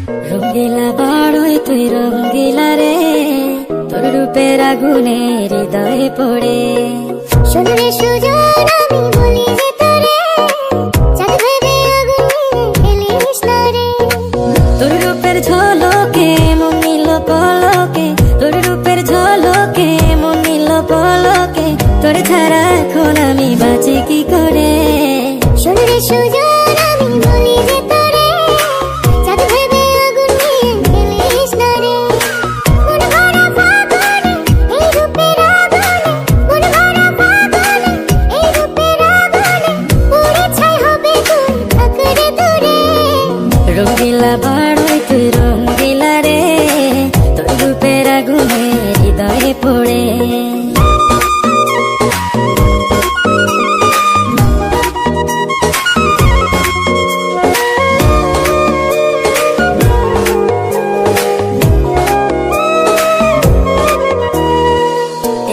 রঙ্গিলা বাড়ই তুই রঙ্গিলা রে, তোর রূপের আগুনে হৃদয়ে পড়ে। শোন রে সুজন আমি বলি যে তোরে, চাঁদ ভেবে আগুন নিয়ে খেলিস না রে। তোর রূপের ঝলকে মন নিল পলকে, তোর রূপের ঝলকে মন নিল পলকে, তোর ছাড়া এখন আমি বাঁচি কি করে। শোন রে সুজন আমি বলি যে তোরে, চাঁদ ভেবে আগুন নিয়ে খেলিস না রে। মন ভরা ফাগুনে এই রূপের আগুনে, মন ভরা ফাগুনে এই রূপের আগুনে, পুড়ে ছাই হবে তুই থাক রে দূরে। রঙ্গিলা বাড়ই তুই রঙ্গিলা রে, তোর রূপের আগুনে হৃদয়ে পড়ে।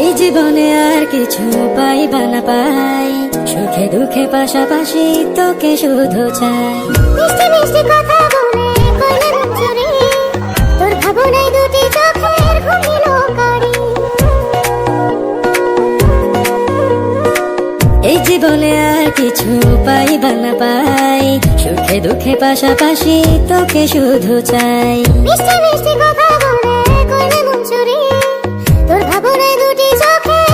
এই জীবনে আর কিছু পাইবা না পাই, সুখে দুঃখে পাশাপাশি তোকে শুধু চাই। মিষ্টি মিষ্টি কথা বলে করলে মন চুরি, তোর ভাবনায় দুটি চোখের ঘুম নিল কারি। এই জীবনে আর কিছু পাইবা না পাই, সুখে দুঃখে পাশাপাশি তোকে শুধু চাই। মিষ্টি মিষ্টি কথা বলে করলে মন চুরি, তোর ভাবনায় দুটি চোখের